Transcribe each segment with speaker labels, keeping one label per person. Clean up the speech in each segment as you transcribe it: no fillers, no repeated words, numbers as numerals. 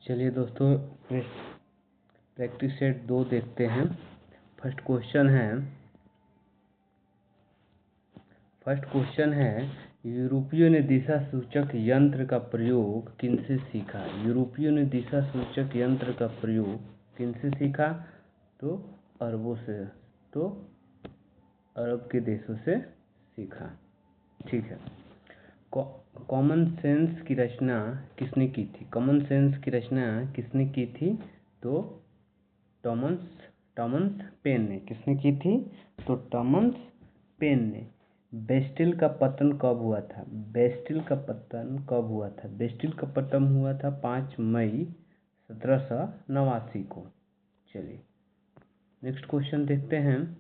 Speaker 1: चलिए दोस्तों, practice set 2 देखते हैं। फर्स्ट क्वेश्चन है यूरोपियों ने दिशा सूचक यंत्र का प्रयोग किनसे सीखा। यूरोपियों ने दिशा सूचक यंत्र का प्रयोग किनसे सीखा? तो अरब के देशों से सीखा। ठीक है। कॉमन सेंस की रचना किसने की थी? कॉमन सेंस की रचना किसने की थी? तो टॉमस पेन ने। किसने की थी? तो टॉमस पेन ने। बेस्टिल का पतन कब हुआ था? बेस्टिल का पतन हुआ था 5 मई 1789 को। चलिए नेक्स्ट क्वेश्चन देखते हैं।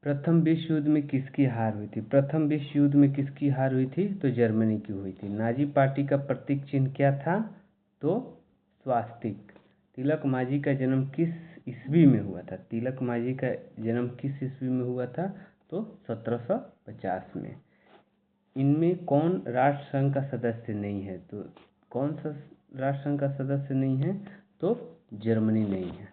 Speaker 1: प्रथम विश्व युद्ध में किसकी हार हुई थी? प्रथम विश्व युद्ध में किसकी हार हुई थी? तो जर्मनी की हुई थी। नाजी पार्टी का प्रतीक चिन्ह क्या था? तो स्वास्तिक। तिलक मांझी का जन्म किस ईस्वी में हुआ था? तिलक मांझी का जन्म किस ईस्वी में हुआ था? तो 1750 में। इनमें कौन राष्ट्र संघ का सदस्य नहीं है? तो कौन सा राष्ट्र संघ का सदस्य नहीं है? तो जर्मनी नहीं है।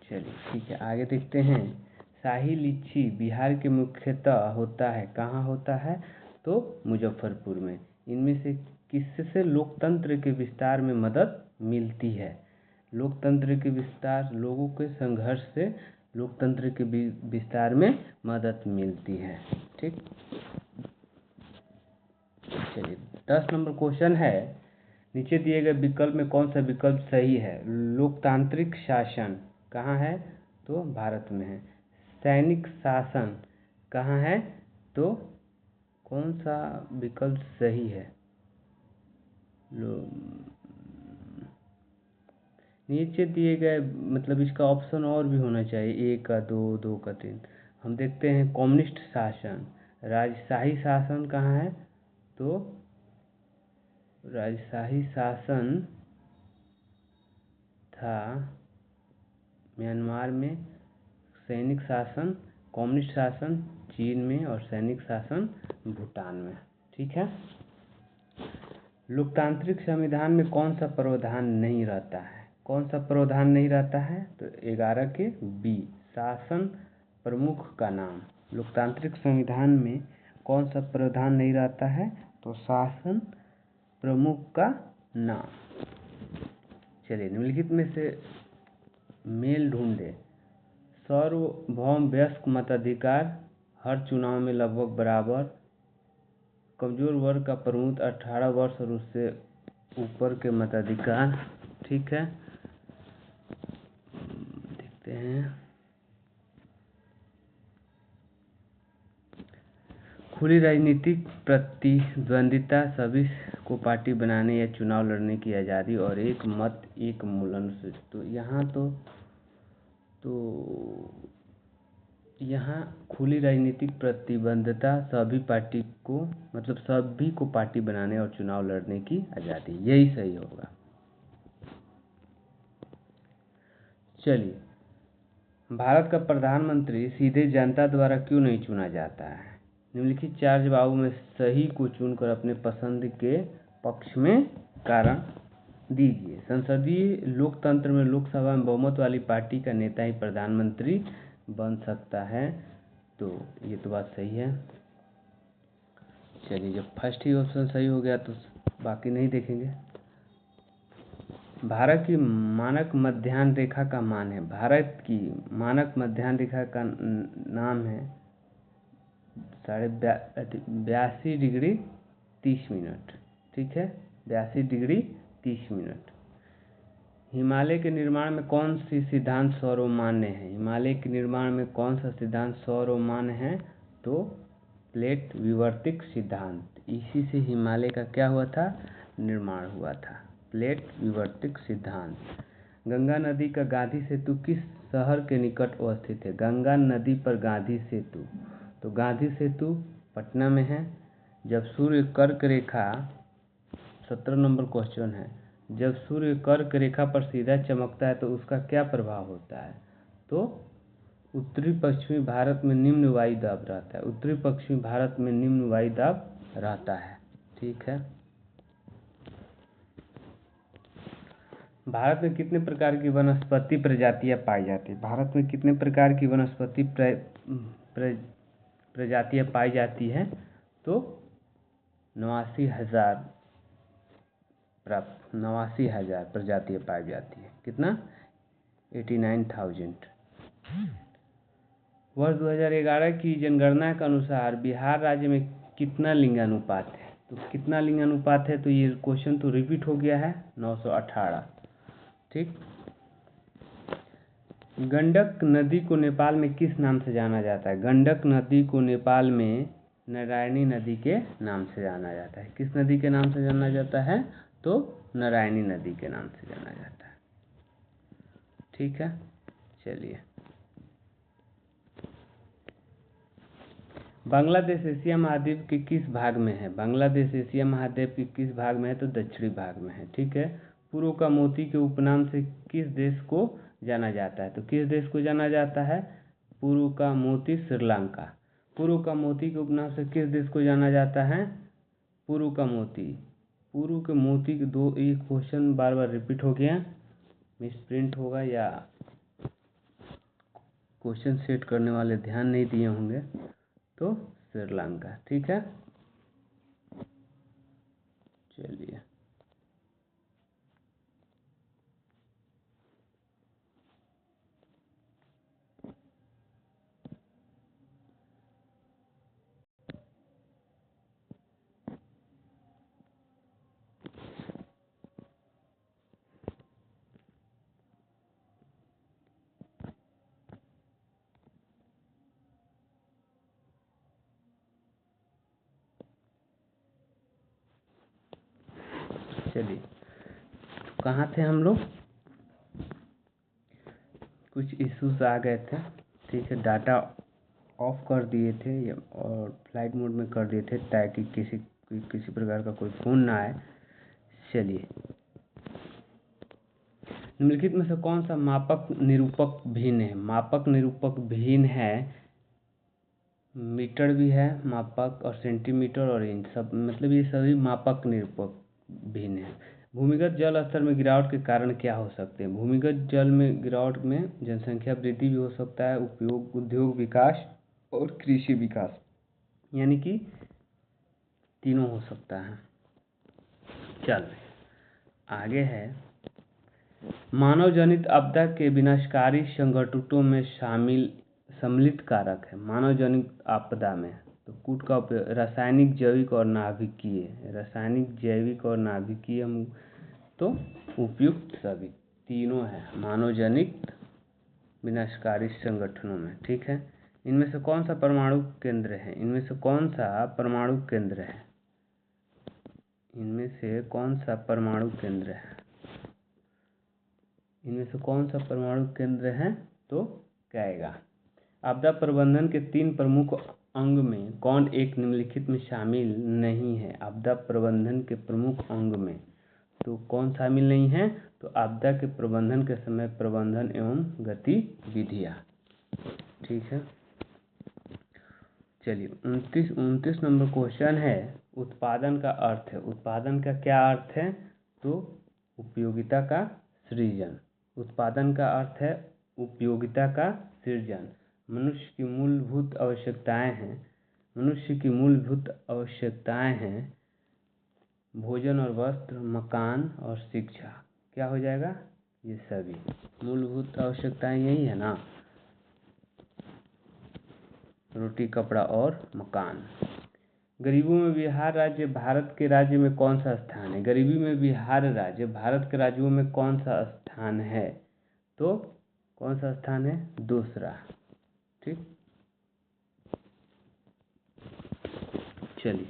Speaker 1: चलिए ठीक है, आगे देखते हैं। शाही लीची बिहार के मुख्यतः होता है, कहाँ होता है? तो मुजफ्फरपुर में। इनमें से किससे लोकतंत्र के विस्तार में मदद मिलती है? लोकतंत्र के विस्तार, लोगों के संघर्ष से लोकतंत्र के विस्तार में मदद मिलती है। ठीक। चलिए 10 नंबर क्वेश्चन है, नीचे दिए गए विकल्प में कौन सा विकल्प सही है? लोकतांत्रिक शासन कहाँ है? तो भारत में है। सैनिक शासन कहाँ है? तो कौन सा विकल्प सही है? नीचे दिए गए, मतलब इसका ऑप्शन और भी होना चाहिए, 1 का 2, 2 का 3। हम देखते हैं कम्युनिस्ट शासन। राजशाही शासन कहाँ है? तो राजशाही शासन था म्यांमार में, सैनिक शासन, कम्युनिस्ट शासन चीन में और सैनिक शासन भूटान में। ठीक है। लोकतांत्रिक संविधान में कौन सा प्रावधान नहीं रहता है? कौन सा प्रावधान नहीं रहता है? तो 11 के बी, शासन प्रमुख का नाम। लोकतांत्रिक संविधान में कौन सा प्रावधान नहीं रहता है? तो शासन प्रमुख का नाम। चलिए निम्नलिखित में से मेल ढूंढे। सार्वभौम वयस्क मताधिकार हर चुनाव में लगभग बराबर। कमजोर वर्ग का प्रमुख 18 वर्ष और उससे ऊपर के मताधिकार। ठीक है, देखते हैं। खुली राजनीतिक प्रतिद्वंदिता, सभी को पार्टी बनाने या चुनाव लड़ने की आज़ादी और एक मत एक मूल अनुसूचित। तो यहाँ खुली राजनीतिक प्रतिबद्धता, सभी पार्टी को, मतलब सभी को पार्टी बनाने और चुनाव लड़ने की आज़ादी, यही सही होगा। चलिए, भारत का प्रधानमंत्री सीधे जनता द्वारा क्यों नहीं चुना जाता है? निम्नलिखित 4 जवाबों में सही को चुनकर अपने पसंद के पक्ष में कारण दीजिए। संसदीय लोकतंत्र में लोकसभा में बहुमत वाली पार्टी का नेता ही प्रधानमंत्री बन सकता है। तो ये तो बात सही है। चलिए, जब फर्स्ट ही ऑप्शन सही हो गया तो बाकी नहीं देखेंगे। भारत की मानक मध्याह्न रेखा का मान है। भारत की मानक मध्याह्न रेखा का नाम है 82 डिग्री 30 मिनट। ठीक है, 82 डिग्री 30 मिनट। हिमालय के निर्माण में कौन सी सिद्धांत सर्वमान्य है? हिमालय के निर्माण में कौन सा सिद्धांत सर्वमान्य है? तो प्लेट विवर्तक सिद्धांत। इसी से हिमालय का क्या हुआ था? निर्माण हुआ था, प्लेट विवर्तक सिद्धांत। गंगा नदी का गांधी सेतु किस शहर के निकट अवस्थित है? गंगा नदी पर गांधी सेतु, तो गांधी सेतु पटना में है। जब सूर्य कर्क रेखा, 17 नंबर क्वेश्चन है, जब सूर्य कर्क रेखा पर सीधा चमकता है तो उसका क्या प्रभाव होता है? तो उत्तरी पश्चिमी भारत में निम्न वायु दाब रहता है। उत्तरी पश्चिमी भारत में निम्न वायु दाब रहता है। ठीक है। भारत में कितने प्रकार की वनस्पति प्रजातियां पाई जाती है? भारत में कितने प्रकार की वनस्पति प्रजातियां पाई जाती हैं? तो 89,000 प्रजातियां पाई जाती है। कितना? 89,000। वर्ष 2011 की जनगणना के अनुसार बिहार राज्य में कितना लिंगानुपात है? तो कितना लिंगानुपात है? तो ये क्वेश्चन तो रिपीट हो गया है, 918। ठीक। गंडक नदी को नेपाल में किस नाम से जाना जाता है? गंडक नदी को नेपाल में नारायणी नदी के नाम से जाना जाता है। किस नदी के नाम से जाना जाता है? तो नारायणी नदी के नाम से जाना जाता है। ठीक है, चलिए। बांग्लादेश एशिया महाद्वीप के किस भाग में है? बांग्लादेश एशिया महाद्वीप के किस भाग में है? तो दक्षिणी भाग में है। ठीक है। पूर्व का मोती के उपनाम से किस देश को जाना जाता है? तो किस देश को जाना जाता है? पूर्व का मोती श्रीलंका। पूर्व का मोती के उपनाम से किस देश को जाना जाता है? पूर्व का मोती। पूर्व के मोती के दो एक क्वेश्चन बार बार रिपीट हो गया, मिसप्रिंट होगा या क्वेश्चन सेट करने वाले ध्यान नहीं दिए होंगे। तो श्रीलंका। ठीक है, चलिए। चलिए, कहाँ थे हम लोग? कुछ इश्यूज आ गए थे। ठीक है, डाटा ऑफ कर दिए थे और फ्लाइट मोड में कर दिए थे ताकि किसी प्रकार का कोई फ़ोन ना आए। चलिए, निम्नलिखित में से कौन सा मापक निरूपक भिन्न है? मापक निरूपक भिन्न है, मीटर भी है मापक और सेंटीमीटर और इंच, सब मतलब ये सभी मापक निरूपक भिन्न है। भूमिगत जल स्तर में गिरावट के कारण क्या हो सकते हैं? भूमिगत जल में गिरावट में जनसंख्या वृद्धि भी हो सकता है, उद्योग विकास और कृषि विकास, यानी कि तीनों हो सकता है। चल आगे है, मानव जनित आपदा के विनाशकारी संगठनों में सम्मिलित कारक है। मानव जनित आपदा में तो कूट का उपयोग रासायनिक, जैविक और नाभिकीय। रासायनिक, जैविक और नाभिकीय हम तो उपयुक्त सभी तीनों है मानव जनित विनाशकारी संगठनों में। ठीक है, इनमें से कौन सा परमाणु केंद्र है? इनमें से कौन सा परमाणु केंद्र है? इनमें से कौन सा परमाणु केंद्र है? इनमें से कौन सा परमाणु केंद्र है? तो क्या आएगा? आपदा प्रबंधन के 3 प्रमुख अंग में कौन एक निम्नलिखित में शामिल नहीं है? आपदा प्रबंधन के प्रमुख अंग में तो कौन शामिल नहीं है? तो आपदा के प्रबंधन के समय प्रबंधन एवं गतिविधियाँ। ठीक है, चलिए। 29 नंबर क्वेश्चन है, उत्पादन का अर्थ है। उत्पादन का क्या अर्थ है? तो उपयोगिता का सृजन। उत्पादन का अर्थ है उपयोगिता का सृजन। मनुष्य की मूलभूत आवश्यकताएं हैं। मनुष्य की मूलभूत आवश्यकताएं हैं भोजन और वस्त्र, मकान और शिक्षा। क्या हो जाएगा? ये सभी मूलभूत आवश्यकताएं यही है ना, रोटी, कपड़ा और मकान। गरीबों में बिहार राज्य भारत के राज्य में कौन सा स्थान है? गरीबी में बिहार राज्य भारत के राज्यों में कौन सा स्थान है? तो कौन सा स्थान है? दूसरा। ठीक, चलिए।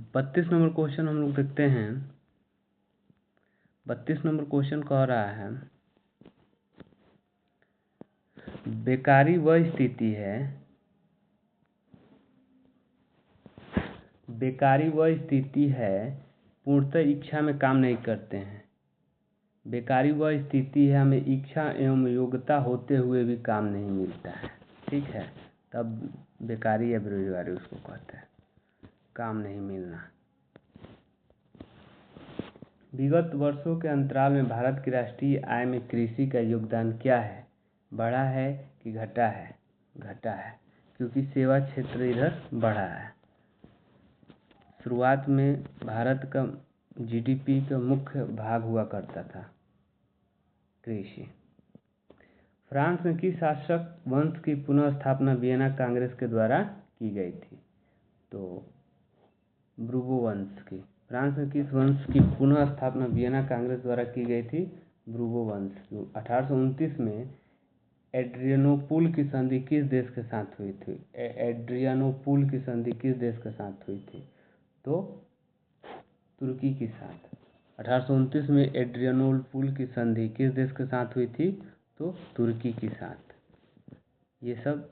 Speaker 1: 32 नंबर क्वेश्चन हम लोग देखते हैं। 32 नंबर क्वेश्चन कह रहा है, बेकारी वह स्थिति है, बेकारी वह स्थिति है पूर्णतः इच्छा में काम नहीं करते हैं। बेकारी वह स्थिति है हमें इच्छा एवं योग्यता होते हुए भी काम नहीं मिलता है। ठीक है, तब बेकारी या बेरोजगारी उसको कहते हैं, काम नहीं मिलना। विगत वर्षों के अंतराल में भारत की राष्ट्रीय आय में कृषि का योगदान क्या है? बढ़ा है कि घटा है? घटा है, क्योंकि सेवा क्षेत्र इधर बढ़ा है। शुरुआत में भारत का जीडीपी का मुख्य भाग हुआ करता था कृषि। फ्रांस में किस शासक वंश की पुनः स्थापना वियना कांग्रेस के द्वारा की गई थी? तो ब्रूबो वंश की। फ्रांस में किस वंश की पुनः स्थापना वियना कांग्रेस द्वारा की गई थी? ब्रूबो वंश की। 1829 में एड्रियानोपुल की संधि किस देश के साथ हुई थी? एड्रियानोपुल की संधि किस देश के साथ हुई थी? तो तुर्की के साथ। 1829 में एड्रियानोपुल की संधि किस देश के साथ हुई थी? तो तुर्की के साथ। ये सब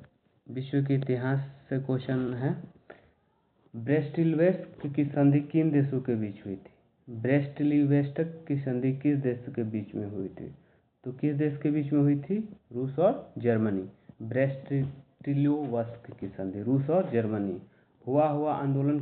Speaker 1: विश्व के इतिहास से क्वेश्चन है। ब्रेस्ट-लिटवेस्ट की संधि किन देशों के बीच हुई थी? ब्रेस्ट-लिटवेस्ट की संधि किस देश के बीच में हुई थी? तो किस देश के बीच में हुई थी? रूस और जर्मनी। ब्रेस्ट-लिटवेस्ट की संधि रूस और जर्मनी। हुआ आंदोलन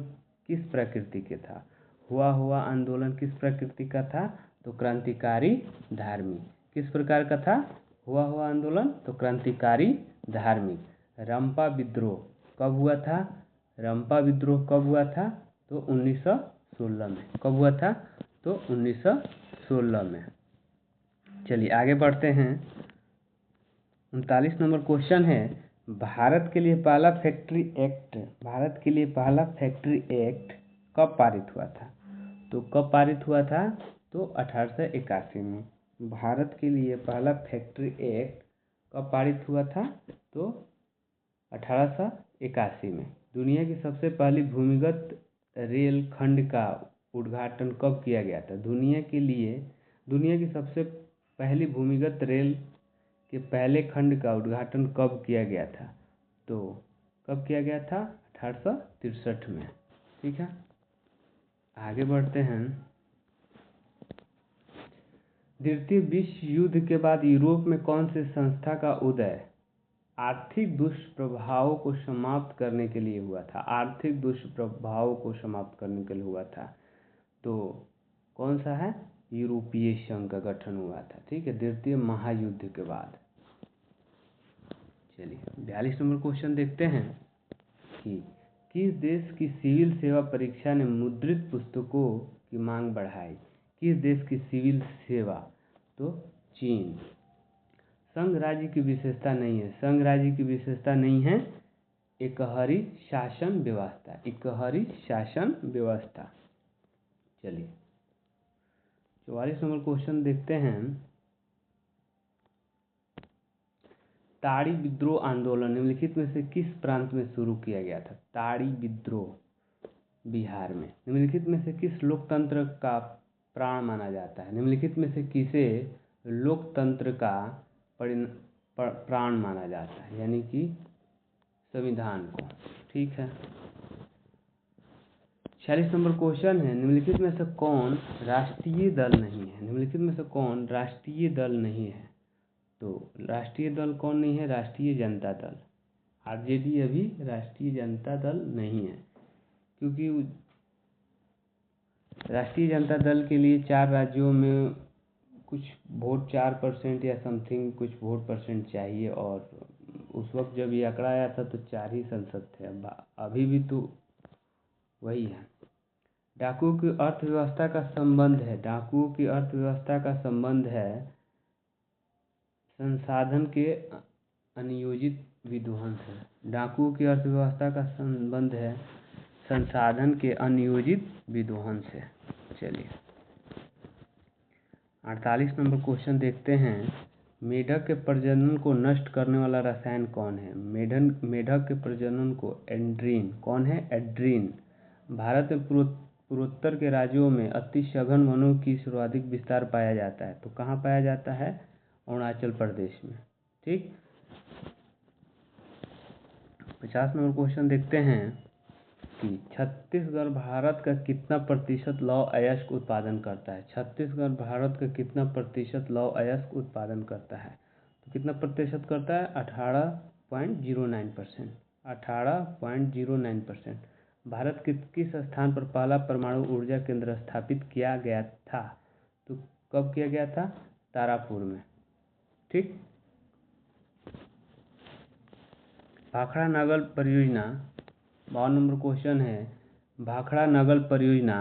Speaker 1: किस प्रकृति के था? हुआ आंदोलन किस प्रकृति का था? तो क्रांतिकारी धार्मिक। किस प्रकार का था हुआ आंदोलन? तो क्रांतिकारी धार्मिक। रंपा विद्रोह कब हुआ था? रंपा विद्रोह कब हुआ था? तो 1916 में। कब हुआ था? तो 1916 में। चलिए आगे बढ़ते हैं। 39 नंबर क्वेश्चन है, भारत के लिए पहला फैक्ट्री एक्ट कब पारित हुआ था? तो कब पारित हुआ था? तो 1881 में। भारत के लिए पहला फैक्ट्री एक्ट कब पारित हुआ था? तो 1881 में। दुनिया की सबसे पहली भूमिगत रेल खंड का उद्घाटन कब किया गया था? दुनिया की सबसे पहली भूमिगत रेल के पहले खंड का उद्घाटन कब किया गया था? तो कब किया गया था? 1863 में। ठीक है, आगे बढ़ते हैं। द्वितीय विश्व युद्ध के बाद यूरोप में कौन सी संस्था का उदय आर्थिक दुष्प्रभावों को समाप्त करने के लिए हुआ था? आर्थिक दुष्प्रभावों को समाप्त करने के लिए हुआ था। तो कौन सा है? यूरोपीय संघ का गठन हुआ था। ठीक है, द्वितीय महायुद्ध के बाद। चलिए 42 नंबर क्वेश्चन देखते हैं कि किस देश की सिविल सेवा परीक्षा ने मुद्रित पुस्तकों की मांग बढ़ाई? किस देश की सिविल सेवा? तो चीन। संघ राज्य की विशेषता नहीं है। संघ राज्य की विशेषता नहीं है एकहरी शासन व्यवस्था। एकहरी शासन व्यवस्था। चलिए 44 नंबर क्वेश्चन देखते हैं। ताड़ी विद्रोह आंदोलन निम्नलिखित में से किस प्रांत में शुरू किया गया था? ताड़ी विद्रोह बिहार में। निम्नलिखित में से किस लोकतंत्र का प्राण माना जाता है? निम्नलिखित में से किसे लोकतंत्र का प्राण माना जाता है? यानी कि संविधान को। ठीक है, 46 नंबर क्वेश्चन है, निम्नलिखित में से कौन राष्ट्रीय दल नहीं है? निम्नलिखित में से कौन राष्ट्रीय दल नहीं है? तो राष्ट्रीय दल कौन नहीं है? राष्ट्रीय जनता दल। आरजेडी अभी राष्ट्रीय जनता दल नहीं है, क्योंकि राष्ट्रीय जनता दल के लिए 4 राज्यों में कुछ वोट 4% या समथिंग कुछ वोट परसेंट चाहिए, और उस वक्त जब ये आंकड़ा आया था तो 4 ही संसद थे। अभी भी तो वही है। डाकुओं की अर्थव्यवस्था का संबंध है। डाकुओं की अर्थव्यवस्था का संबंध है संसाधन के अनियोजित विध्वंस है। डाकुओं की अर्थव्यवस्था का संबंध है संसाधन के अनियोजित विध्वंस है। चलिए 48 नंबर क्वेश्चन देखते हैं। मेढक के प्रजनन को नष्ट करने वाला रसायन कौन है? मेढक के प्रजनन को एड्रीन। कौन है? एड्रीन। भारत में पूर्वोत्तर के राज्यों में अति सघन वनों की सर्वाधिक विस्तार पाया जाता है। तो कहाँ पाया जाता है? अरुणाचल प्रदेश में। ठीक, 50 नंबर क्वेश्चन देखते हैं कि छत्तीसगढ़ भारत का कितना प्रतिशत लौह अयस्क उत्पादन करता है? छत्तीसगढ़ भारत का कितना प्रतिशत लौह अयस्क उत्पादन करता है? तो कितना प्रतिशत करता है? 18.09%। 18.09%। भारत के किस स्थान पर पहला परमाणु ऊर्जा केंद्र स्थापित किया गया था? तो कब किया गया था? तारापुर में। ठीक। भाखड़ा नगर परियोजना 52 नंबर क्वेश्चन है, भाखड़ा नगर परियोजना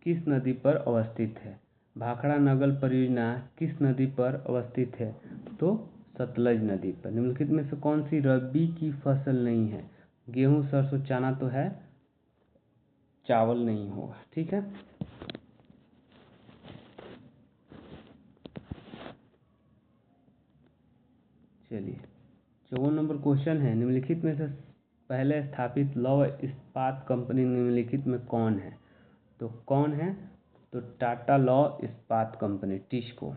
Speaker 1: किस नदी पर अवस्थित है? भाखड़ा नगर परियोजना किस नदी पर अवस्थित है? तो सतलज नदी पर। निम्नलिखित में से कौन सी रबी की फसल नहीं है? गेहूं, सरसों, चना तो है, चावल नहीं होगा। ठीक है। चलिए 54 नंबर क्वेश्चन है, निम्नलिखित में से पहले स्थापित लौह इस्पात कंपनी निम्नलिखित में कौन है? तो कौन है? तो टाटा लौह इस्पात कंपनी, टिस्को।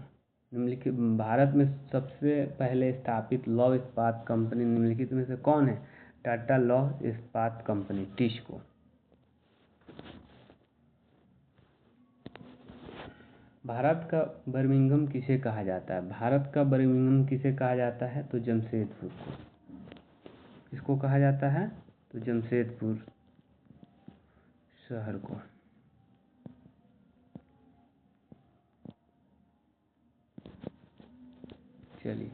Speaker 1: निम्नलिखित भारत में सबसे पहले स्थापित लौह इस्पात कंपनी निम्नलिखित में से कौन है? टाटा लौह इस्पात कंपनी, टिस्को। भारत का बर्मिंघम किसे कहा जाता है? भारत का बर्मिंघम किसे कहा जाता है? तो जमशेदपुर को। किसको कहा जाता है? तो जमशेदपुर शहर को। चलिए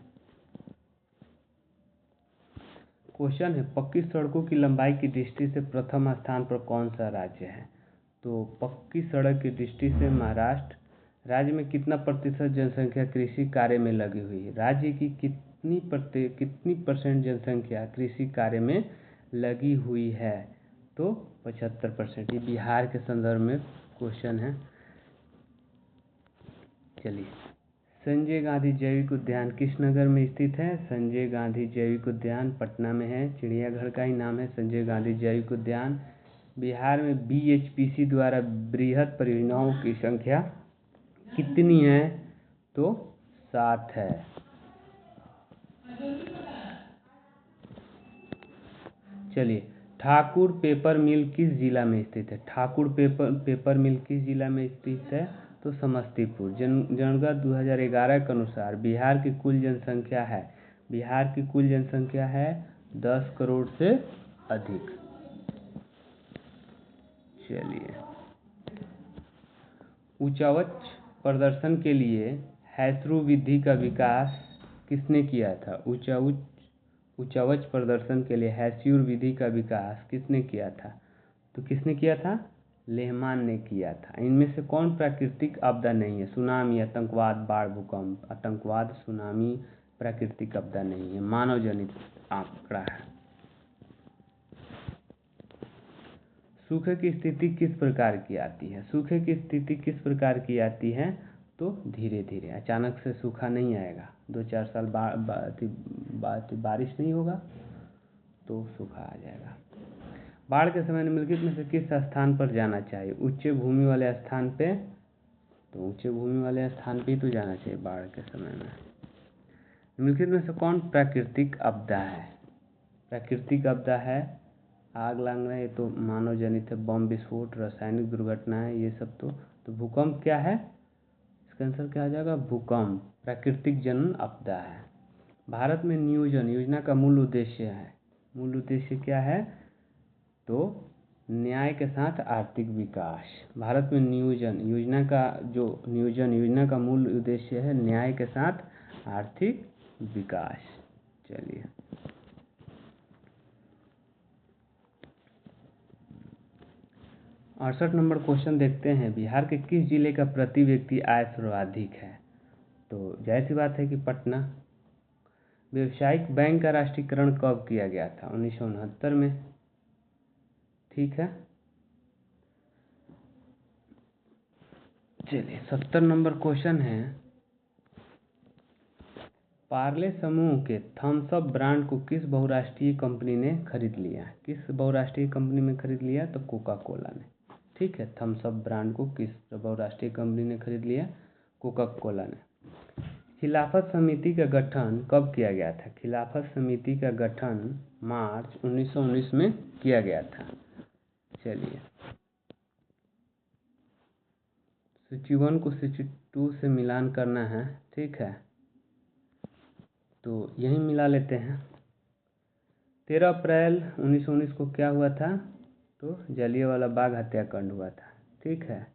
Speaker 1: क्वेश्चन है, पक्की सड़कों की लंबाई की दृष्टि से प्रथम स्थान पर कौन सा राज्य है? तो पक्की सड़क की दृष्टि से महाराष्ट्र। राज्य में कितना प्रतिशत जनसंख्या कृषि कार्य में लगी हुई है? राज्य की कितनी परसेंट जनसंख्या कृषि कार्य में लगी हुई है? तो 75%। ये बिहार के संदर्भ में क्वेश्चन है। चलिए, संजय गांधी जैविक उद्यान किस नगर में स्थित है? संजय गांधी जैविक उद्यान पटना में है। चिड़ियाघर का ही नाम है संजय गांधी जैविक उद्यान। बिहार में बीएचपीसी द्वारा बृहद परियोजनाओं की संख्या कितनी है? तो 7 है। चलिए, ठाकुर पेपर मिल किस जिला में स्थित है? ठाकुर पेपर मिल किस जिला में स्थित है? तो समस्तीपुर। जनगणना 2011 के अनुसार बिहार की कुल जनसंख्या है, बिहार की कुल जनसंख्या है 10 करोड़ से अधिक। चलिए, उच्चावच प्रदर्शन के लिए हैसरू विधि का विकास किसने किया था? उच्चावच प्रदर्शन के लिए हैस्यूर विधि का विकास किसने किया था? तो किसने किया था? लेहमान ने किया था। इनमें से कौन प्राकृतिक आपदा नहीं है? सुनामी, आतंकवाद, बाढ़, भूकंप। आतंकवाद, सुनामी प्राकृतिक आपदा नहीं है, मानव जनित आंकड़ा है। सूखे की स्थिति किस प्रकार की आती है? सूखे की स्थिति किस प्रकार की आती है? तो धीरे धीरे, अचानक से सूखा नहीं आएगा। 2-4 साल बारिश नहीं होगा तो सूखा आ जाएगा। बाढ़ के समय निम्नलिखित में से किस स्थान पर जाना चाहिए? उच्च भूमि वाले स्थान पे। तो ऊंचे भूमि वाले स्थान पे ही तो जाना चाहिए बाढ़ के समय में। निम्नलिखित में से कौन प्राकृतिक आपदा है? प्राकृतिक आपदा है आग लगना, ये तो मानव जनित है। बम विस्फोट, रासायनिक दुर्घटना है, ये सब तो भूकंप क्या है? इसका आंसर क्या आ जाएगा? भूकंप प्राकृतिक जन आपदा है। भारत में नियोजन योजना का मूल उद्देश्य है, मूल उद्देश्य क्या है? तो न्याय के साथ आर्थिक विकास। भारत में नियोजन योजना का मूल उद्देश्य है न्याय के साथ आर्थिक विकास। चलिए, अड़सठ नंबर क्वेश्चन देखते हैं, बिहार के किस जिले का प्रति व्यक्ति आय सर्वाधिक है? तो जाहिर सी बात है कि पटना। व्यावसायिक बैंक का राष्ट्रीयकरण कब किया गया था? 1969 में। ठीक है। चलिए 70 नंबर क्वेश्चन है, पार्ले समूह के थम्स अप ब्रांड को किस बहुराष्ट्रीय कंपनी ने खरीद लिया? किस बहुराष्ट्रीय कंपनी में खरीद लिया? तो कोका कोला ने। ठीक है, थम्स अप ब्रांड को किस बहुराष्ट्रीय कंपनी ने खरीद लिया? कोका कोला ने। खिलाफत समिति का गठन कब किया गया था? खिलाफत समिति का गठन मार्च 1919 में किया गया था। चलिए, सूची 1 को सूची 2 से मिलान करना है। ठीक है, तो यहीं मिला लेते हैं। 13 अप्रैल 1919 को क्या हुआ था? तो जलियांवाला बाग हत्याकांड हुआ था। ठीक है,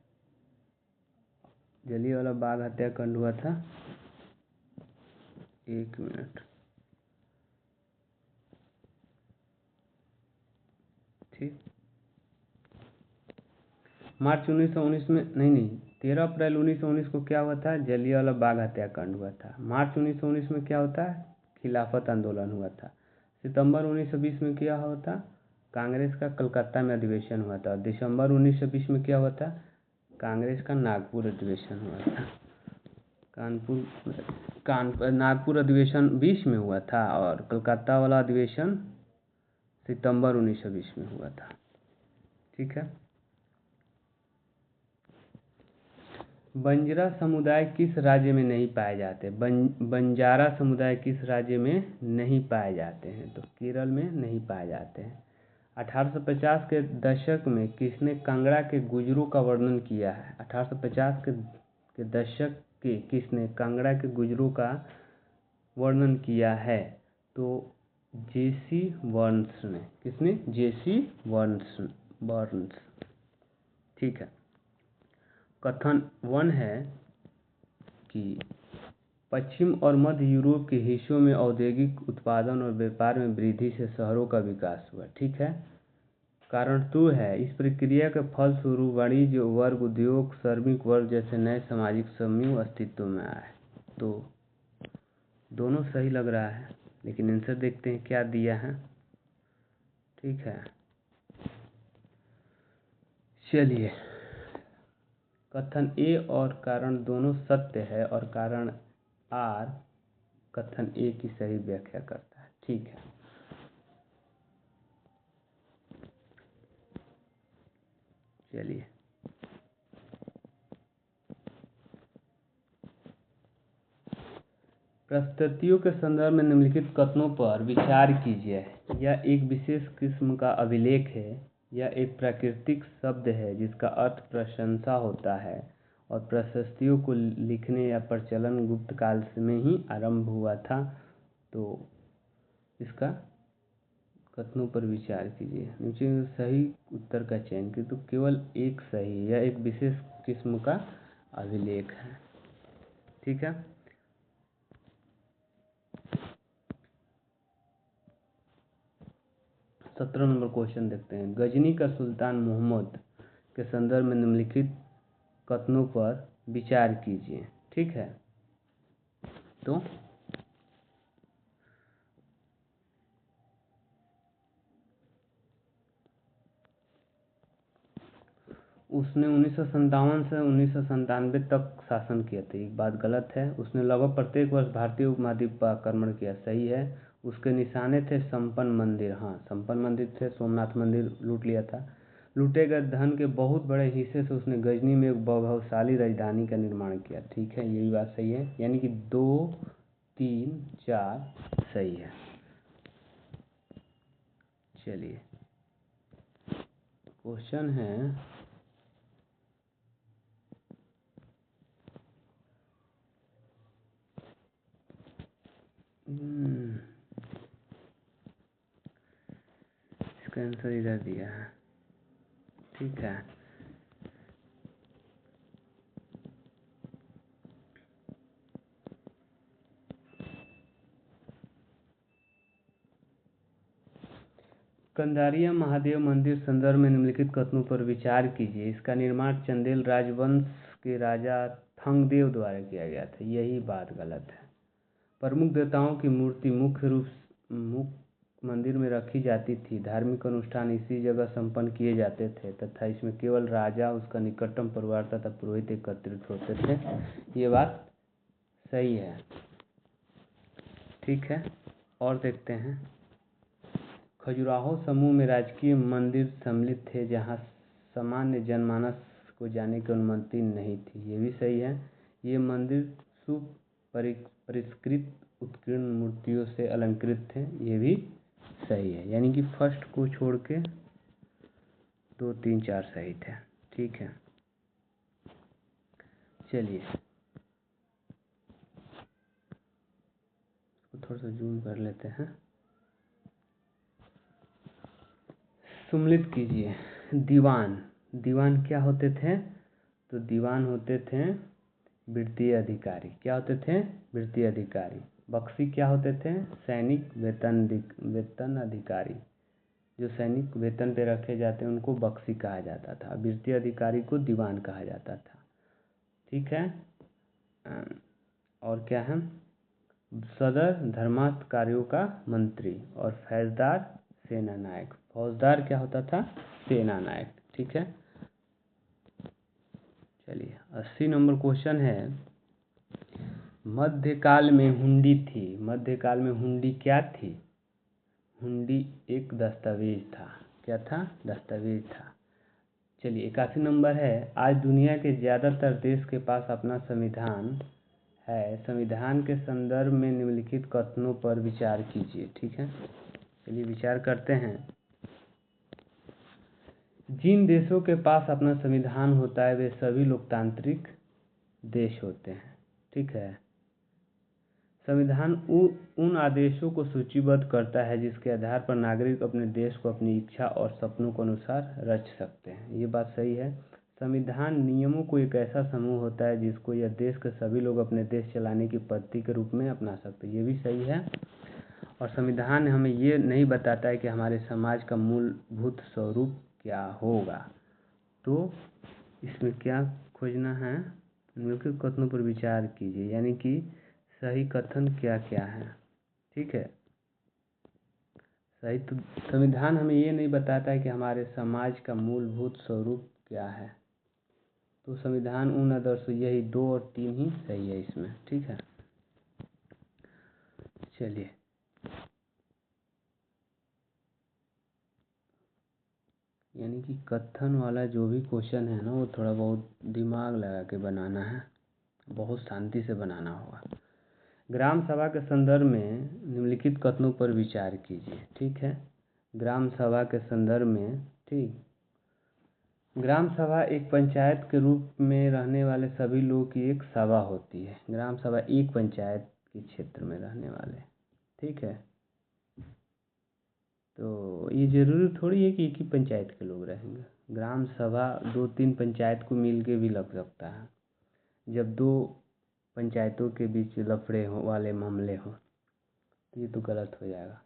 Speaker 1: जलियांवाला बाग हत्याकांड हुआ था, 1 मिनट, ठीक। मार्च 1919 में, नहीं, 13 अप्रैल 1919 को क्या हुआ था? जलियांवाला बाग हत्याकांड हुआ था। मार्च 1919 में क्या होता है? खिलाफत आंदोलन हुआ था। सितंबर 1920 में क्या हुआ था? कांग्रेस का कलकत्ता में अधिवेशन हुआ था। दिसंबर 1920 में क्या हुआ था? कांग्रेस का नागपुर अधिवेशन हुआ था। नागपुर अधिवेशन 20 में हुआ था और कलकत्ता वाला अधिवेशन सितंबर 1920 में हुआ था, ठीक है। बंजारा समुदाय किस राज्य में नहीं पाए जाते? बंजारा समुदाय किस राज्य में नहीं पाए जाते हैं? तो केरल में नहीं पाए जाते हैं। 1850 के दशक में किसने कांगड़ा के गुजरों का वर्णन किया है? 1850 के दशक के किसने कांगड़ा के गुजरों का वर्णन किया है? तो जेसी बर्न्स ने। किसने? जेसी बर्न्स, ठीक है। कथन 1 है कि पश्चिम और मध्य यूरोप के हिस्सों में औद्योगिक उत्पादन और व्यापार में वृद्धि से शहरों का विकास हुआ, ठीक है। कारण 2 है, इस प्रक्रिया के फलस्वरूप वाणिज्य वर्ग, उद्योग, श्रमिक वर्ग जैसे नए सामाजिक समूह अस्तित्व में आए। तो दोनों सही लग रहा है, लेकिन आंसर देखते हैं क्या दिया है, ठीक है। चलिए, कथन ए और कारण दोनों सत्य है और कारण आर कथन ए की सही व्याख्या करता है, ठीक है। चलिए, परिस्थितियों के संदर्भ में निम्नलिखित कथनों पर विचार कीजिए। यह एक विशेष किस्म का अभिलेख है। यह एक प्राकृतिक शब्द है जिसका अर्थ प्रशंसा होता है और प्रशस्तियों को लिखने या प्रचलन गुप्त काल में ही आरंभ हुआ था। तो इसका कथनों पर विचार कीजिए। नीचे सही उत्तर का चयन कीजिए। तो केवल एक सही, यह एक विशेष किस्म का अभिलेख है, ठीक है। सत्रह नंबर क्वेश्चन देखते हैं। गजनी का सुल्तान मोहम्मद के संदर्भ में निम्नलिखित कथनों पर विचार कीजिए, ठीक है। तो उसने 1957 से 1997 तक शासन किया था, एक बात गलत है। उसने लगभग प्रत्येक वर्ष भारतीय उपमहाद्वीप पर आक्रमण किया, सही है। उसके निशाने थे संपन्न मंदिर, हाँ संपन्न मंदिर थे। सोमनाथ मंदिर लूट लिया था। लूटे गए धन के बहुत बड़े हिस्से से उसने गजनी में एक वैभवशाली राजधानी का निर्माण किया, ठीक है, यही बात सही है। यानी कि 2, 3, 4 सही है। चलिए, क्वेश्चन है इसका आंसर इधर दिया है, ठीक है। कंदारिया महादेव मंदिर संदर्भ में निम्नलिखित कथनों पर विचार कीजिए। इसका निर्माण चंदेल राजवंश के राजा थंगदेव द्वारा किया गया था, यही बात गलत है। प्रमुख देवताओं की मूर्ति मुख्य मंदिर में रखी जाती थी। धार्मिक अनुष्ठान इसी जगह संपन्न किए जाते थे तथा इसमें केवल राजा, उसका निकटतम परिवार तथा पुरोहित एकत्रित होते थे, ये बात सही है, ठीक है। और देखते हैं। खजुराहो समूह में राजकीय मंदिर सम्मिलित थे जहाँ सामान्य जनमानस को जाने की अनुमति नहीं थी, ये भी सही है। ये मंदिर सुपरिष्कृत उत्कीर्ण मूर्तियों से अलंकृत थे, ये भी सही है। यानी कि फर्स्ट को छोड़ के 2, 3, 4 सही थे, ठीक है। चलिए, थोड़ा सा जूम कर लेते हैं। सम्मिलित कीजिए। दीवान क्या होते थे? तो दीवान होते थे वृत्तीय अधिकारी। क्या होते थे? वृत्तीय अधिकारी। बख्शी क्या होते थे? सैनिक वेतन अधिकारी। जो सैनिक वेतन पे रखे जाते हैं उनको बख्शी कहा जाता था। वृत्तीय अधिकारी को दीवान कहा जाता था। ठीक है। और क्या है? सदर धर्मार्थ कार्यों का मंत्री। और फौजदार सेना नायक। फौजदार क्या होता था? सेना नायक। ठीक है। चलिए 80 नंबर क्वेश्चन है, मध्यकाल में हुंडी थी। मध्यकाल में हुंडी क्या थी? हुंडी एक दस्तावेज था। क्या था? दस्तावेज था। चलिए 81 नंबर है, आज दुनिया के ज़्यादातर देश के पास अपना संविधान है। संविधान के संदर्भ में निम्नलिखित कथनों पर विचार कीजिए। ठीक है। चलिए विचार करते हैं। जिन देशों के पास अपना संविधान होता है वे सभी लोकतांत्रिक देश होते हैं। ठीक है। संविधान उन आदेशों को सूचीबद्ध करता है जिसके आधार पर नागरिक अपने देश को अपनी इच्छा और सपनों के अनुसार रच सकते हैं। ये बात सही है। संविधान नियमों को एक ऐसा समूह होता है जिसको यह देश के सभी लोग अपने देश चलाने की पद्धति के रूप में अपना सकते हैं। ये भी सही है। और संविधान हमें ये नहीं बताता है कि हमारे समाज का मूलभूत स्वरूप क्या होगा। तो इसमें क्या खोजना है? निम्नलिखित कथनों पर विचार कीजिए, यानी कि सही कथन क्या क्या है। ठीक है। सही तो संविधान हमें ये नहीं बताता है कि हमारे समाज का मूलभूत स्वरूप क्या है। तो संविधान उन आदर्शों, यही 2 और 3 ही सही है इसमें। ठीक है। चलिए यानी कि कथन वाला जो भी क्वेश्चन है ना, वो थोड़ा बहुत दिमाग लगा के बनाना है, बहुत शांति से बनाना होगा। ग्राम सभा के संदर्भ में निम्नलिखित कथनों पर विचार कीजिए। ठीक है। ग्राम सभा के संदर्भ में, ठीक, ग्राम सभा एक पंचायत के रूप में रहने वाले सभी लोगों की एक सभा होती है। ग्राम सभा एक पंचायत के क्षेत्र में रहने वाले। ठीक है। तो ये जरूरी थोड़ी है कि एक ही पंचायत के लोग रहेंगे। ग्राम सभा 2-3 पंचायत को मिल के भी लग सकता है। जब 2 पंचायतों के बीच लफड़े हो वाले मामले हो तो ये तो गलत हो जाएगा।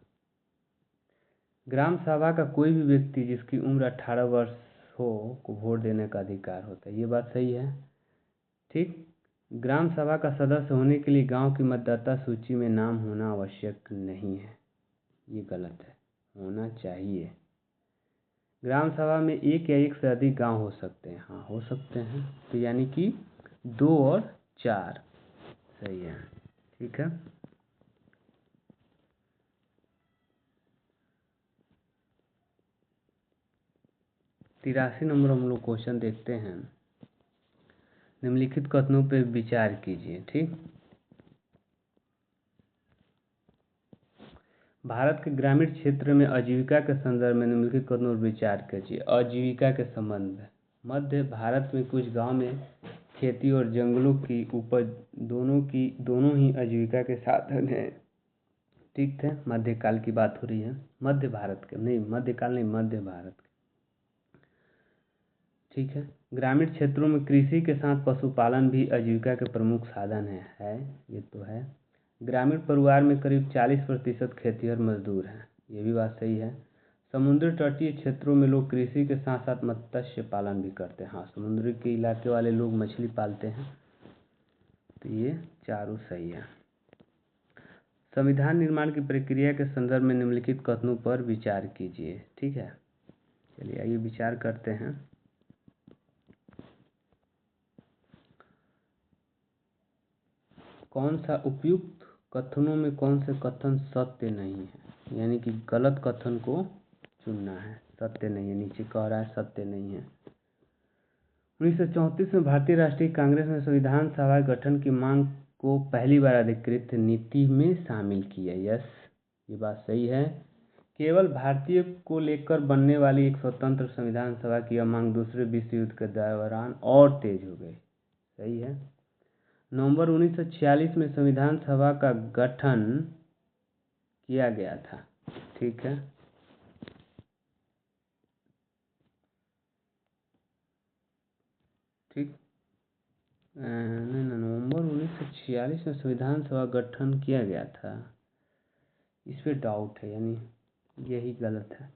Speaker 1: ग्राम सभा का कोई भी व्यक्ति जिसकी उम्र 18 वर्ष हो को वोट देने का अधिकार होता है। ये बात सही है। ठीक। ग्राम सभा का सदस्य होने के लिए गांव की मतदाता सूची में नाम होना आवश्यक नहीं है। ये गलत है, होना चाहिए। ग्राम सभा में एक या एक से अधिक गांव हो सकते हैं। हाँ, हो सकते हैं। तो यानी कि 2 और 4 सही है। ठीक है। तिरासी नंबर हम लोग क्वेश्चन देखते हैं। निम्नलिखित कथनों पर विचार कीजिए। ठीक। भारत के ग्रामीण क्षेत्र में आजीविका के संदर्भ में निम्नलिखित कथनों पर विचार कीजिए। आजीविका के संबंध में मध्य भारत में कुछ गांव में खेती और जंगलों की उपज दोनों ही आजीविका के साधन हैं। ठीक है। मध्यकाल की बात हो रही है। मध्य भारत के नहीं, मध्यकाल नहीं, मध्य भारत के। ठीक है। ग्रामीण क्षेत्रों में कृषि के साथ पशुपालन भी आजीविका के प्रमुख साधन है। ये तो है। ग्रामीण परिवार में करीब 40% खेतिहर मजदूर हैं। ये भी बात सही है। समुद्र तटीय क्षेत्रों में लोग कृषि के साथ साथ मत्स्य पालन भी करते हैं। हाँ, समुद्र के इलाके वाले लोग मछली पालते हैं। तो ये चारों सही है। संविधान निर्माण की प्रक्रिया के संदर्भ में निम्नलिखित कथनों पर विचार कीजिए। ठीक है। चलिए आइए विचार करते हैं। कौन सा उपयुक्त कथनों में कौन से कथन सत्य नहीं है, यानी कि गलत कथन को चुनना है। सत्य नहीं है, नीचे कह रहा है सत्य नहीं है। 1934 में भारतीय राष्ट्रीय कांग्रेस ने संविधान सभा गठन की मांग को पहली बार अधिकृत नीति में शामिल किया। यस, ये बात सही है। केवल भारतीय को लेकर बनने वाली एक स्वतंत्र संविधान सभा की यह मांग दूसरे विश्व युद्ध के दौरान और तेज हो गई। सही है। नवंबर 1946 में संविधान सभा का गठन किया गया था। ठीक है। ठीक। नहीं, नवंबर 1946 में संविधान सभा गठन किया गया था, इस पे डाउट है, यानी यही गलत है।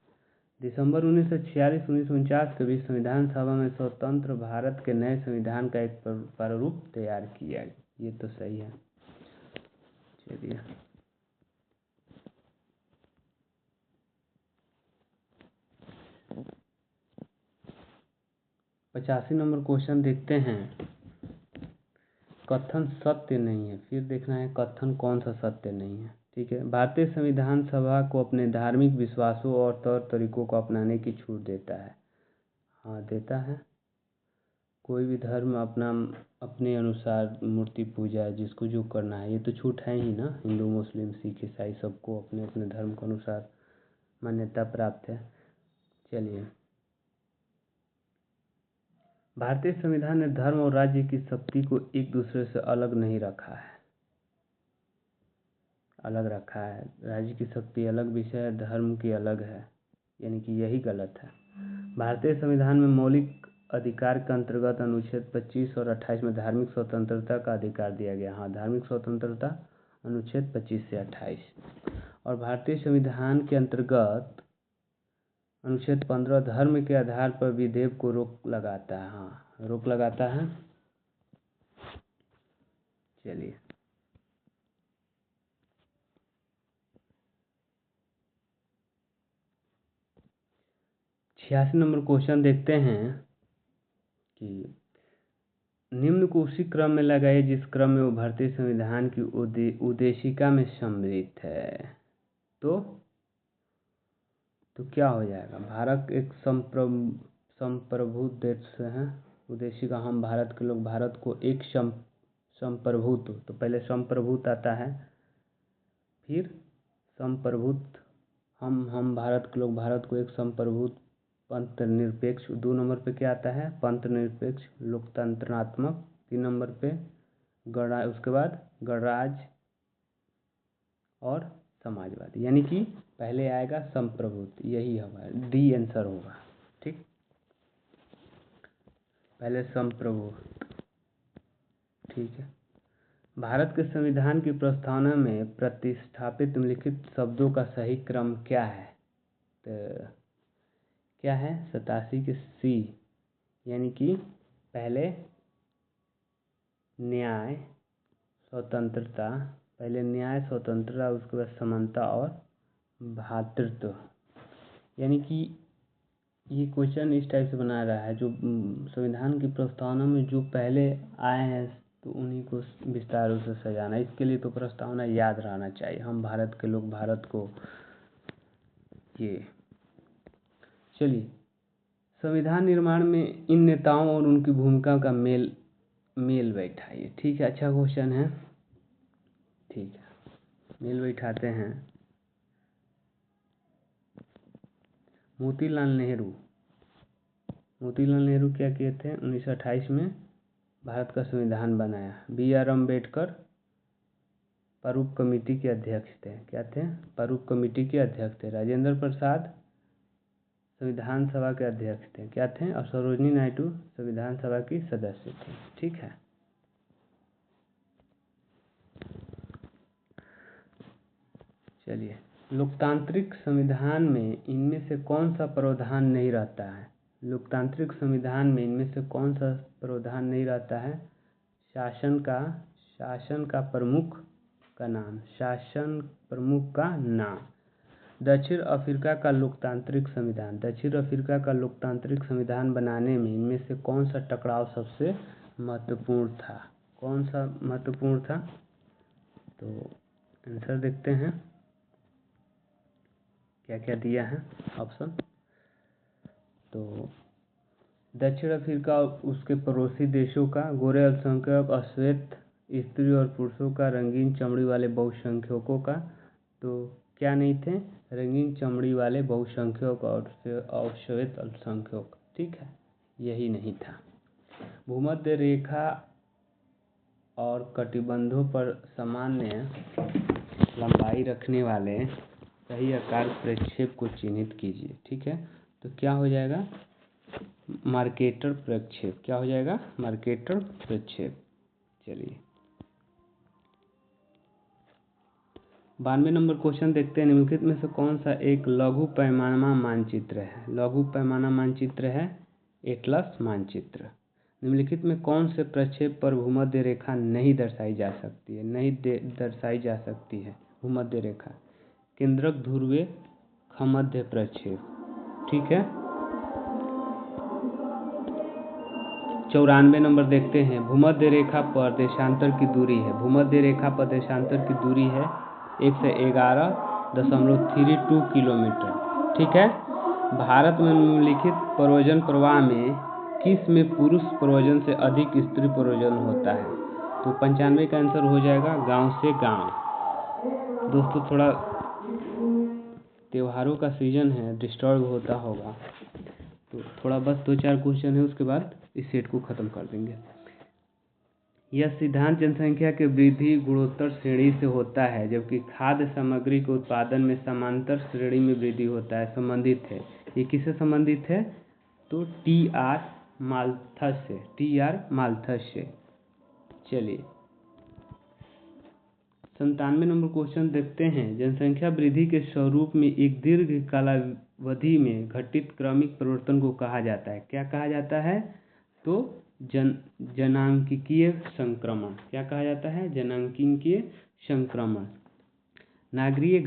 Speaker 1: दिसंबर 1946 1949 के बीच संविधान सभा में स्वतंत्र भारत के नए संविधान का एक प्रारूप तैयार किया गया, ये तो सही है। चलिए 85 नंबर क्वेश्चन देखते हैं। कथन सत्य नहीं है, फिर देखना है कथन कौन सा सत्य नहीं है। ठीक है, भारतीय संविधान सभा को अपने धार्मिक विश्वासों और तौर तरीकों को अपनाने की छूट देता है। हाँ, देता है। कोई भी धर्म अपने अनुसार मूर्ति पूजा जिसको जो करना है, ये तो छूट है ही ना। हिंदू मुस्लिम सिख ईसाई सबको अपने अपने धर्म के अनुसार मान्यता प्राप्त है। चलिए, भारतीय संविधान ने धर्म और राज्य की शक्ति को एक दूसरे से अलग नहीं रखा है। अलग रखा है, राज्य की शक्ति अलग विषय है, धर्म की अलग है, यानी कि यही गलत है। भारतीय संविधान में मौलिक अधिकार के अंतर्गत अनुच्छेद 25 और 28 में धार्मिक स्वतंत्रता का अधिकार दिया गया। हाँ, धार्मिक स्वतंत्रता अनुच्छेद 25 से 28। और भारतीय संविधान के अंतर्गत अनुच्छेद 15 धर्म के आधार पर विधेयक को रोक लगाता है। हाँ, रोक लगाता है। चलिए 86 नंबर क्वेश्चन देखते हैं कि निम्न को उसी क्रम में लगाइए जिस क्रम में वो भारतीय संविधान की उद्देशिका में सम्मिलित है। तो क्या हो जाएगा? भारत एक संप्रभु देश है। उद्देशिका, हम भारत के लोग भारत को एक संप्रभुत्व, तो पहले संप्रभुत्व आता है, फिर संप्रभुत्व, हम भारत के लोग भारत को एक संप्रभुत्व पंथ निरपेक्ष। 2 नंबर पे क्या आता है? पंथ निरपेक्ष लोकतंत्रात्मक। 3 नंबर पे गणराज्य, उसके बाद गणराज्य और समाजवादी, यानी कि पहले आएगा संप्रभुत्व, यही हमारा डी आंसर होगा। ठीक, पहले संप्रभुत्व। ठीक है, भारत के संविधान की प्रस्तावना में प्रतिस्थापित निम्नलिखित शब्दों का सही क्रम क्या है? तो क्या है? 87 के सी, यानी कि पहले न्याय स्वतंत्रता, पहले न्याय स्वतंत्रता, उसके बाद समानता और भ्रातृत्व। यानी कि ये क्वेश्चन इस टाइप से बना रहा है, जो संविधान की प्रस्तावना में जो पहले आए हैं तो उन्हीं को विस्तार रूप से सजाना। इसके लिए तो प्रस्तावना याद रहना चाहिए, हम भारत के लोग भारत को ये। चलिए, संविधान निर्माण में इन नेताओं और उनकी भूमिका का मेल बैठाइए। ठीक है, अच्छा क्वेश्चन है। ठीक है, मेल बैठाते हैं। मोतीलाल नेहरू क्या किए थे? 1928 में भारत का संविधान बनाया। B.R. अम्बेडकर प्रारूप कमेटी के अध्यक्ष थे। क्या थे? प्रारूप कमेटी के अध्यक्ष थे। राजेंद्र प्रसाद संविधान सभा के अध्यक्ष थे। क्या थे? और सरोजिनी नायडू संविधान सभा की सदस्य थे। ठीक है, चलिए, लोकतांत्रिक संविधान में इनमें से कौन सा प्रावधान नहीं रहता है? लोकतांत्रिक संविधान में इनमें से कौन सा प्रावधान नहीं रहता है? शासन का प्रमुख का नाम, शासन प्रमुख का नाम। दक्षिण अफ्रीका का लोकतांत्रिक संविधान बनाने में इनमें से कौन सा टकराव सबसे महत्वपूर्ण था? कौन सा महत्वपूर्ण था? तो आंसर देखते हैं क्या क्या दिया है ऑप्शन। तो दक्षिण अफ्रीका और उसके पड़ोसी देशों का गोरे अल्पसंख्यक, अश्वेत स्त्री और पुरुषों का, रंगीन चमड़ी वाले बहुसंख्यकों का। तो क्या नहीं थे? रंगीन चमड़ी वाले बहुसंख्यक और अश्वेत अल्पसंख्यक। ठीक है, यही नहीं था। भूमध्य रेखा और कटिबंधों पर सामान्य लंबाई रखने वाले सही आकार प्रक्षेप को चिन्हित कीजिए। ठीक है, तो क्या हो जाएगा? मार्केटर प्रक्षेप। क्या हो जाएगा? मार्केटर प्रक्षेप। चलिए 92 नंबर क्वेश्चन देखते हैं। निम्नलिखित में से कौन सा एक लघु पैमाना मानचित्र है? लघु पैमाना मानचित्र है एटलस मानचित्र। निम्नलिखित में कौन से प्रक्षेप पर भूमध्य रेखा नहीं दर्शाई जा सकती है? दर्शाई जा सकती है भूमध्य रेखा। केंद्रक ध्रुवीय खमध्य प्रक्षेप। ठीक है। 94 नंबर देखते हैं। भूमध्य रेखा पर देशांतर की दूरी है। भूमध्य रेखा पर देशांतर की दूरी है 111.32 किलोमीटर। ठीक है। भारत में निम्नलिखित प्रव्रजन प्रवाह में किस में पुरुष प्रव्रजन से अधिक स्त्री प्रव्रजन होता है? तो 95 का आंसर हो जाएगा गांव से गांव। दोस्तों थोड़ा त्योहारों का सीजन है, डिस्टर्ब होता होगा, तो थोड़ा बस 2-4 क्वेश्चन है, उसके बाद इस सेट को ख़त्म कर देंगे। यह सिद्धांत जनसंख्या के वृद्धि गुणोत्तर श्रेणी से होता है, जबकि खाद्य सामग्री के उत्पादन में समांतर श्रेणी में वृद्धि होता है। संबंधित है। ये किससे संबंधित है? तो टी.आर. माल्थस से। टी.आर. माल्थस से। चलिए 97 नंबर क्वेश्चन देखते हैं। जनसंख्या वृद्धि के स्वरूप में एक दीर्घ कालावधि में घटित क्रमिक परिवर्तन को कहा जाता है। क्या कहा जाता है? तो जनांकीय संक्रमण। क्या कहा जाता है? जनांकीय संक्रमण। नगरीय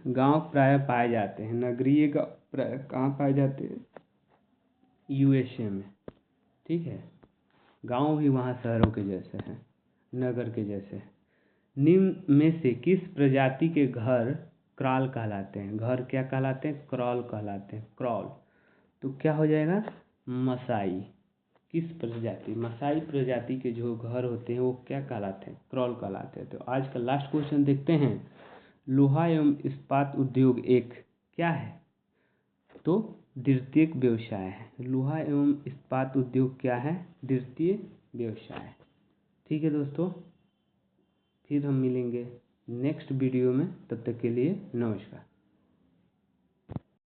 Speaker 1: गांव प्राय पाए जाते हैं। नगरीय गांव प्राय कहाँ पाए जाते हैं? USA में। ठीक है। गांव भी वहाँ शहरों के जैसे हैं, नगर के जैसे हैं। निम्न में से किस प्रजाति के घर क्रॉल कहलाते हैं? घर क्या कहलाते हैं? क्रॉल कहलाते हैं। क्रॉल। तो क्या हो जाएगा? मसाई। किस प्रजाति? मसाई प्रजाति के जो घर होते हैं वो क्या कहलाते हैं? क्रॉल कहलाते हैं। तो आज का लास्ट क्वेश्चन देखते हैं। लोहा एवं इस्पात उद्योग एक क्या है? तो द्वितीयक व्यवसाय है। लोहा एवं इस्पात उद्योग क्या है? द्वितीय व्यवसाय। ठीक है दोस्तों, फिर हम मिलेंगे नेक्स्ट वीडियो में। तब तक के लिए नमस्कार।